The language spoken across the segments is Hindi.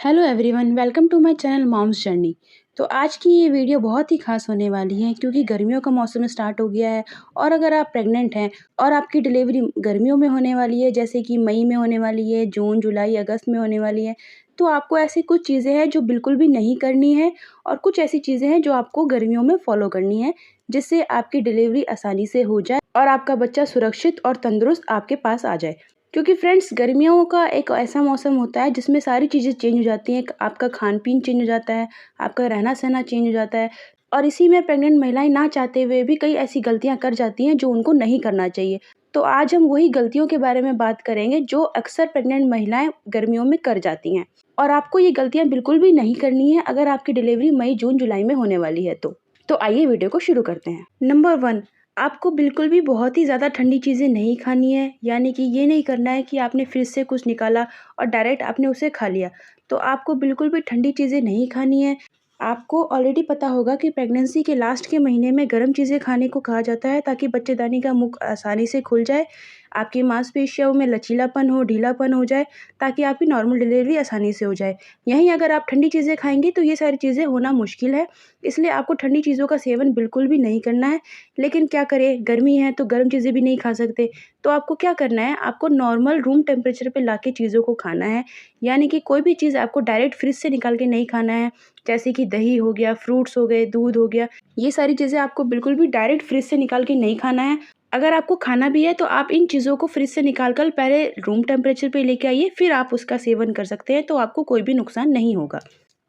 Hello everyone, welcome to my channel moms journey. तो आज की ये वीडियो बहुत ही खास होने वाली है क्योंकि गर्मियों का मौसम स्टार्ट हो गया है। और अगर आप प्रेग्नेंट हैं और आपकी डिलीवरी गर्मियों में होने वाली है, जैसे कि मई में होने वाली है, जून जुलाई अगस्त में होने वाली है, तो आपको ऐसी कुछ चीज़ें हैं जो बिल्कुल भी नहीं करनी है और कुछ ऐसी चीज़ें हैं जो आपको गर्मियों में फॉलो करनी है, जिससे आपकी डिलीवरी आसानी से हो जाए और आपका बच्चा सुरक्षित और तंदुरुस्त आपके पास आ जाए। क्योंकि फ्रेंड्स, गर्मियों का एक ऐसा मौसम होता है जिसमें सारी चीज़ें चेंज हो जाती हैं। आपका खान-पीन चेंज हो जाता है, आपका रहना-सहना चेंज हो जाता है और इसी में प्रेग्नेंट महिलाएँ ना चाहते हुए भी कई ऐसी गलतियाँ कर जाती हैं जो उनको नहीं करना चाहिए। तो आज हम वही गलतियों के बारे में बात करेंगे जो अक्सर प्रेग्नेंट महिलाएँ गर्मियों में कर जाती हैं और आपको ये गलतियाँ बिल्कुल भी नहीं करनी है अगर आपकी डिलीवरी मई, जून, जुलाई में होने वाली है तो। तो आइए वीडियो को शुरू करते हैं। नंबर 1, आपको बिल्कुल भी बहुत ही ज़्यादा ठंडी चीज़ें नहीं खानी है, यानी कि ये नहीं करना है कि आपने फ्रिज से कुछ निकाला और डायरेक्ट आपने उसे खा लिया। तो आपको बिल्कुल भी ठंडी चीज़ें नहीं खानी है। आपको ऑलरेडी पता होगा कि प्रेगनेंसी के लास्ट के महीने में गर्म चीज़ें खाने को कहा जाता है ताकि बच्चेदानी का मुख आसानी से खुल जाए, आपकी मांसपेशियों में लचीलापन हो, ढीलापन हो जाए, ताकि आपकी नॉर्मल डिलीवरी आसानी से हो जाए। यहीं अगर आप ठंडी चीज़ें खाएँगी तो ये सारी चीज़ें होना मुश्किल है, इसलिए आपको ठंडी चीज़ों का सेवन बिल्कुल भी नहीं करना है। लेकिन क्या करें, गर्मी है तो गर्म चीज़ें भी नहीं खा सकते। तो आपको क्या करना है, आपको नॉर्मल रूम टेम्परेचर पे लाके चीज़ों को खाना है। यानी कि कोई भी चीज़ आपको डायरेक्ट फ्रिज से निकाल के नहीं खाना है। जैसे कि दही हो गया, फ्रूट्स हो गए, दूध हो गया, ये सारी चीज़ें आपको बिल्कुल भी डायरेक्ट फ्रिज से निकाल के नहीं खाना है। अगर आपको खाना भी है तो आप इन चीज़ों को फ्रिज से निकाल कर पहले रूम टेम्परेचर पे लेके आइए, फिर आप उसका सेवन कर सकते हैं, तो आपको कोई भी नुकसान नहीं होगा।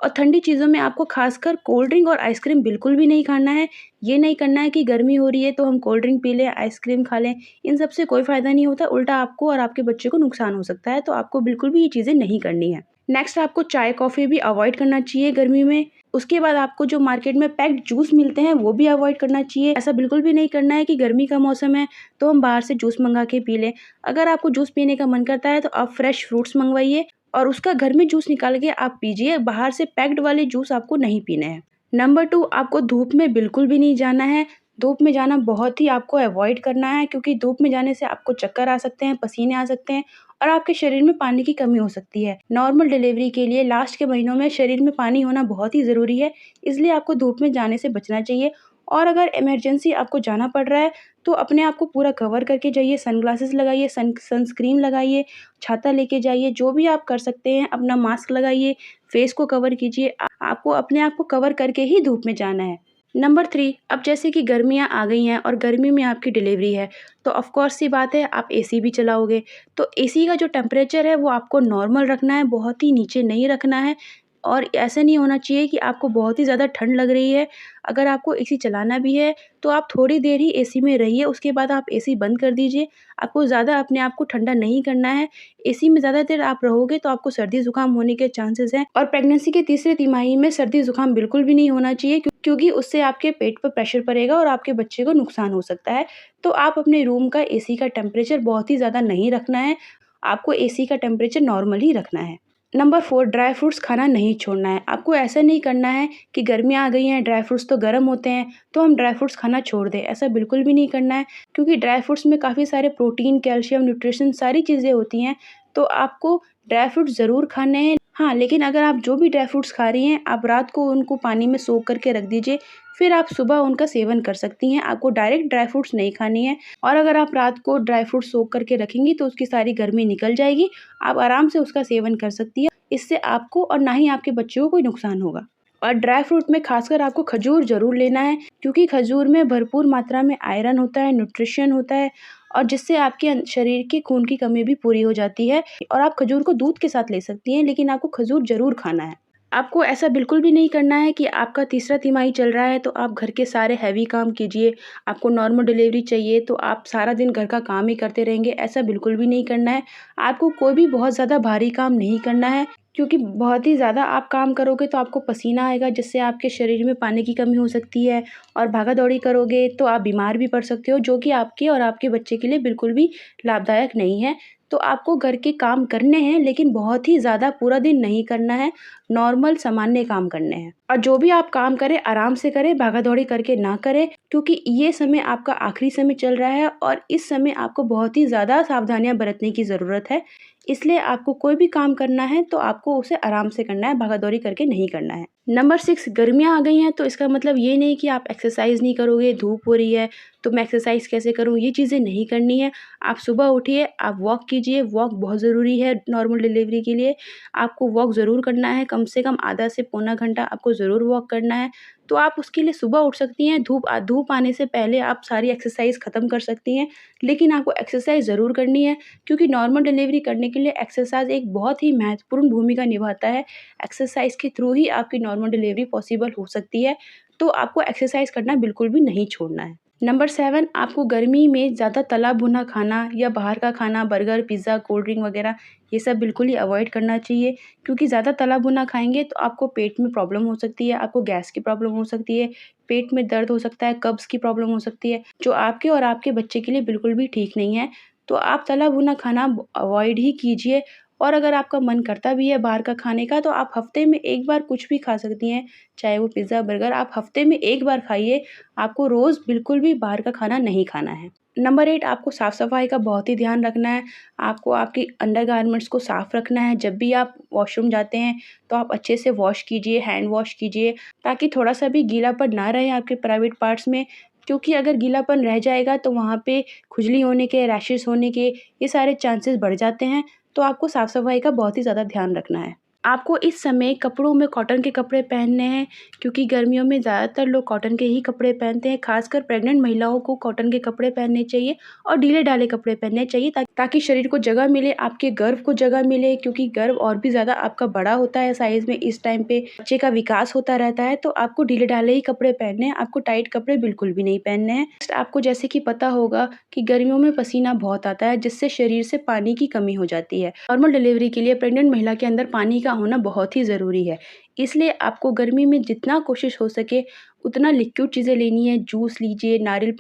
और ठंडी चीज़ों में आपको खासकर कोल्ड ड्रिंक और आइसक्रीम बिल्कुल भी नहीं खाना है। ये नहीं करना है कि गर्मी हो रही है तो हम कोल्ड ड्रिंक पी लें, आइसक्रीम खा लें, इन सब से कोई फ़ायदा नहीं होता, उल्टा आपको और आपके बच्चे को नुकसान हो सकता है, तो आपको बिल्कुल भी ये चीज़ें नहीं करनी है। नेक्स्ट, आपको चाय, कॉफ़ी भी अवॉइड करना चाहिए गर्मी में। उसके बाद आपको जो मार्केट में पैक्ड जूस मिलते हैं वो भी अवॉइड करना चाहिए। ऐसा बिल्कुल भी नहीं करना है कि गर्मी का मौसम है तो हम बाहर से जूस मँगा के पी लें। अगर आपको जूस पीने का मन करता है तो आप फ्रेश फ्रूट्स मँगवाइए और उसका घर में जूस निकाल के आप पीजिए, बाहर से पैक्ड वाले जूस आपको नहीं पीने हैं। नंबर 2, आपको धूप में बिल्कुल भी नहीं जाना है। धूप में जाना बहुत ही आपको अवॉइड करना है क्योंकि धूप में जाने से आपको चक्कर आ सकते हैं, पसीने आ सकते हैं और आपके शरीर में पानी की कमी हो सकती है। नॉर्मल डिलीवरी के लिए लास्ट के महीनों में शरीर में पानी होना बहुत ही ज़रूरी है, इसलिए आपको धूप में जाने से बचना चाहिए। और अगर इमरजेंसी आपको जाना पड़ रहा है तो अपने आप को पूरा कवर करके जाइए, सनग्लासेस लगाइए, सनस्क्रीन लगाइए, छाता लेके जाइए, जो भी आप कर सकते हैं। अपना मास्क लगाइए, फेस को कवर कीजिए। आपको अपने आप को कवर करके ही धूप में जाना है। नंबर 3, अब जैसे कि गर्मियाँ आ गई हैं और गर्मी में आपकी डिलीवरी है, तो ऑफ़ कोर्स सी बात है आप एसी भी चलाओगे। तो एसी का जो टेम्परेचर है वो आपको नॉर्मल रखना है, बहुत ही नीचे नहीं रखना है और ऐसा नहीं होना चाहिए कि आपको बहुत ही ज़्यादा ठंड लग रही है। अगर आपको एसी चलाना भी है तो आप थोड़ी देर ही एसी में रहिए, उसके बाद आप एसी बंद कर दीजिए। आपको ज़्यादा अपने आप को ठंडा नहीं करना है। एसी में ज़्यादा देर आप रहोगे तो आपको सर्दी-ज़ुकाम होने के चांसेस हैं और प्रेगनेंसी के तीसरे तिमाही में सर्दी-ज़ुकाम बिल्कुल भी नहीं होना चाहिए क्योंकि उससे आपके पेट पर प्रेशर पड़ेगा और आपके बच्चे को नुकसान हो सकता है। तो आप अपने रूम का एसी का टेम्परेचर बहुत ही ज़्यादा नहीं रखना है, आपको एसी का टेम्परेचर नॉर्मल ही रखना है। नंबर 4, ड्राई फ्रूट्स खाना नहीं छोड़ना है। आपको ऐसा नहीं करना है कि गर्मियाँ आ गई हैं, ड्राई फ्रूट्स तो गर्म होते हैं, तो हम ड्राई फ्रूट्स खाना छोड़ दें। ऐसा बिल्कुल भी नहीं करना है क्योंकि ड्राई फ्रूट्स में काफ़ी सारे प्रोटीन, कैल्शियम, न्यूट्रिशन सारी चीज़ें होती हैं, तो आपको ड्राई फ्रूट्स ज़रूर खाने हैं। हाँ, लेकिन अगर आप जो भी ड्राई फ्रूट्स खा रही हैं, आप रात को उनको पानी में सोख करके रख दीजिए, फिर आप सुबह उनका सेवन कर सकती हैं। आपको डायरेक्ट ड्राई फ्रूट्स नहीं खानी है और अगर आप रात को ड्राई फ्रूट्स सोख करके रखेंगी तो उसकी सारी गर्मी निकल जाएगी, आप आराम से उसका सेवन कर सकती हैं। इससे आपको और ना ही आपके बच्चे को कोई नुकसान होगा। और ड्राई फ्रूट में खासकर आपको खजूर ज़रूर लेना है क्योंकि खजूर में भरपूर मात्रा में आयरन होता है, न्यूट्रिशन होता है और जिससे आपके शरीर की खून की कमी भी पूरी हो जाती है। और आप खजूर को दूध के साथ ले सकती हैं, लेकिन आपको खजूर ज़रूर खाना है। आपको ऐसा बिल्कुल भी नहीं करना है कि आपका तीसरा तिमाही चल रहा है तो आप घर के सारे हैवी काम कीजिए। आपको नॉर्मल डिलीवरी चाहिए तो आप सारा दिन घर का काम ही करते रहेंगे, ऐसा बिल्कुल भी नहीं करना है। आपको कोई भी बहुत ज़्यादा भारी काम नहीं करना है क्योंकि बहुत ही ज़्यादा आप काम करोगे तो आपको पसीना आएगा, जिससे आपके शरीर में पानी की कमी हो सकती है और भागा-दौड़ी करोगे तो आप बीमार भी पड़ सकते हो, जो कि आपके और आपके बच्चे के लिए बिल्कुल भी लाभदायक नहीं है। तो आपको घर के काम करने हैं, लेकिन बहुत ही ज़्यादा पूरा दिन नहीं करना है, नॉर्मल सामान्य काम करने हैं। और जो भी आप काम करें आराम से करें, भागा-दौड़ी करके ना करें, क्योंकि ये समय आपका आखिरी समय चल रहा है और इस समय आपको बहुत ही ज़्यादा सावधानियाँ बरतने की ज़रूरत है। इसलिए आपको कोई भी काम करना है तो आपको उसे आराम से करना है, भागा-दौड़ी करके नहीं करना है। नंबर 6, गर्मियाँ आ गई हैं तो इसका मतलब ये नहीं कि आप एक्सरसाइज़ नहीं करोगे, धूप हो रही है तो मैं एक्सरसाइज़ कैसे करूँ, ये चीज़ें नहीं करनी है। आप सुबह उठिए, आप वॉक कीजिए, वॉक बहुत ज़रूरी है नॉर्मल डिलीवरी के लिए। आपको वॉक ज़रूर करना है, कम से कम आधा से पौना घंटा आपको ज़रूर वॉक करना है। तो आप उसके लिए सुबह उठ सकती हैं, धूप आने से पहले आप सारी एक्सरसाइज़ ख़त्म कर सकती हैं। लेकिन आपको एक्सरसाइज़ ज़रूर करनी है, क्योंकि नॉर्मल डिलीवरी करने के लिए एक्सरसाइज़ एक बहुत ही महत्वपूर्ण भूमिका निभाता है। एक्सरसाइज़ के थ्रू ही आपकी नॉर्मल डिलीवरी पॉसिबल हो सकती है, तो आपको एक्सरसाइज़ करना बिल्कुल भी नहीं छोड़ना है। नंबर 7, आपको गर्मी में ज़्यादा तला भुना खाना या बाहर का खाना, बर्गर, पिज़्ज़ा, कोल्ड ड्रिंक वगैरह ये सब बिल्कुल ही अवॉइड करना चाहिए, क्योंकि ज़्यादा तला भुना खाएँगे तो आपको पेट में प्रॉब्लम हो सकती है, आपको गैस की प्रॉब्लम हो सकती है, पेट में दर्द हो सकता है, कब्ज़ की प्रॉब्लम हो सकती है, जो आपके और आपके बच्चे के लिए बिल्कुल भी ठीक नहीं है। तो आप तला भुना खाना अवॉइड ही कीजिए, और अगर आपका मन करता भी है बाहर का खाने का तो आप हफ़्ते में 1 बार कुछ भी खा सकती हैं, चाहे वो पिज़्ज़ा, बर्गर आप हफ़्ते में 1 बार खाइए, आपको रोज़ बिल्कुल भी बाहर का खाना नहीं खाना है। नंबर 8, आपको साफ-सफाई का बहुत ही ध्यान रखना है, आपको आपके अंडरगारमेंट्स को साफ रखना है, जब भी आप वॉशरूम जाते हैं तो आप अच्छे से वॉश कीजिए, हैंड वॉश कीजिए, ताकि थोड़ा-सा भी गीलापन ना रहे आपके प्राइवेट पार्ट्स में, क्योंकि अगर गीलापन रह जाएगा तो वहाँ पे खुजली होने के, रैशेज़ होने के ये सारे चांसेस बढ़ जाते हैं। तो आपको साफ-सफाई का बहुत ही ज़्यादा ध्यान रखना है। आपको इस समय कपड़ों में कॉटन के कपड़े पहनने हैं, क्योंकि गर्मियों में ज़्यादातर लोग कॉटन के ही कपड़े पहनते हैं, खासकर प्रेग्नेंट महिलाओं को कॉटन के कपड़े पहनने चाहिए और ढीले-ढाले कपड़े पहनने चाहिए, ताकि शरीर को जगह मिले, आपके गर्भ को जगह मिले, क्योंकि गर्भ और भी ज़्यादा आपका बड़ा होता है साइज़ में, इस टाइम पे बच्चे का विकास होता रहता है, तो आपको ढीले-ढाले ही कपड़े पहनने हैं, आपको टाइट कपड़े बिल्कुल भी नहीं पहनने हैं। आपको जैसे कि पता होगा कि गर्मियों में पसीना बहुत आता है, जिससे शरीर से पानी की कमी हो जाती है। नॉर्मल डिलीवरी के लिए प्रेग्नेंट महिला के अंदर पानी का होना बहुत ही ज़रूरी है। इसलिए आपको गर्मी में जितना कोशिश हो सके उतना लिक्विड चीज़ें लेनी है, जूस लीजिए, नारियल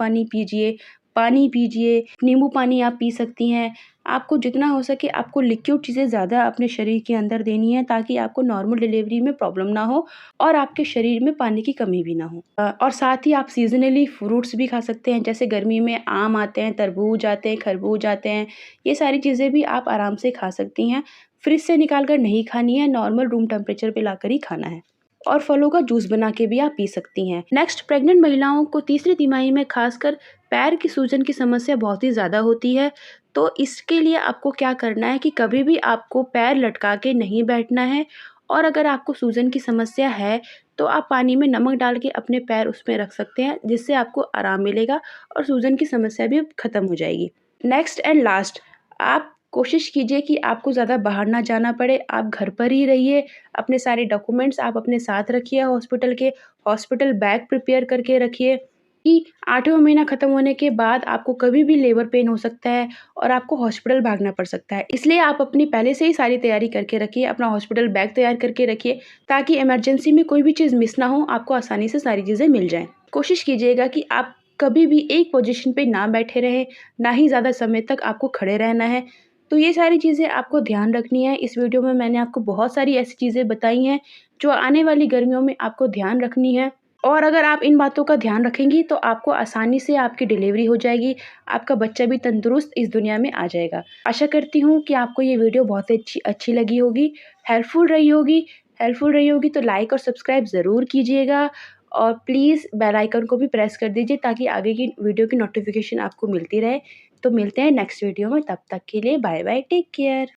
पानी पीजिए, नींबू पानी आप पी सकती हैं। आपको जितना हो सके आपको लिक्विड चीज़ें ज़्यादा अपने शरीर के अंदर देनी है, ताकि आपको नॉर्मल डिलीवरी में प्रॉब्लम ना हो और आपके शरीर में पानी की कमी भी ना हो। और साथ ही आप सीज़नली फ्रूट्स भी खा सकते हैं, जैसे गर्मी में आम आते हैं, तरबूज आते हैं, खरबूज आते हैं, ये सारी चीज़ें भी आप आराम से खा सकती हैं। फ्रिज से निकाल कर नहीं खानी है, नॉर्मल रूम टेम्परेचर पे लाकर ही खाना है। और फलों का जूस बना के भी आप पी सकती हैं। नेक्स्ट, प्रेग्नेंट महिलाओं को तीसरी तिमाही में खासकर पैर की सूजन की समस्या बहुत ही ज़्यादा होती है। तो इसके लिए आपको क्या करना है कि कभी भी आपको पैर लटका के नहीं बैठना है, और अगर आपको सूजन की समस्या है तो आप पानी में नमक डाल के अपने पैर उसमें रख सकते हैं, जिससे आपको आराम मिलेगा और सूजन की समस्या भी ख़त्म हो जाएगी। नेक्स्ट एंड लास्ट, आप कोशिश कीजिए कि आपको ज़्यादा बाहर ना जाना पड़े, आप घर पर ही रहिए। अपने सारे डॉक्यूमेंट्स आप अपने साथ रखिए हॉस्पिटल के, हॉस्पिटल बैग प्रिपेयर करके रखिए कि 8वाँ महीना ख़त्म होने के बाद आपको कभी भी लेबर पेन हो सकता है और आपको हॉस्पिटल भागना पड़ सकता है। इसलिए आप अपनी पहले से ही सारी तैयारी करके रखिए, अपना हॉस्पिटल बैग तैयार करके रखिए, ताकि इमरजेंसी में कोई भी चीज़ मिस ना हो, आपको आसानी से सारी चीज़ें मिल जाएँ। कोशिश कीजिएगा कि आप कभी भी एक पोज़ीशन पे ना बैठे रहें, ना ही ज़्यादा समय तक आपको खड़े रहना है। तो ये सारी चीज़ें आपको ध्यान रखनी है। इस वीडियो में मैंने आपको बहुत सारी ऐसी चीज़ें बताई हैं, जो आने वाली गर्मियों में आपको ध्यान रखनी है, और अगर आप इन बातों का ध्यान रखेंगी तो आपको आसानी से आपकी डिलीवरी हो जाएगी, आपका बच्चा भी तंदुरुस्त इस दुनिया में आ जाएगा। आशा करती हूँ कि आपको ये वीडियो बहुत अच्छी लगी होगी, हेल्पफुल रही होगी तो लाइक और सब्सक्राइब ज़रूर कीजिएगा, और प्लीज़ बेल आइकन को भी प्रेस कर दीजिए, ताकि आगे की वीडियो की नोटिफिकेशन आपको मिलती रहे। तो मिलते हैं नेक्स्ट वीडियो में, तब तक के लिए बाय बाय, टेक केयर।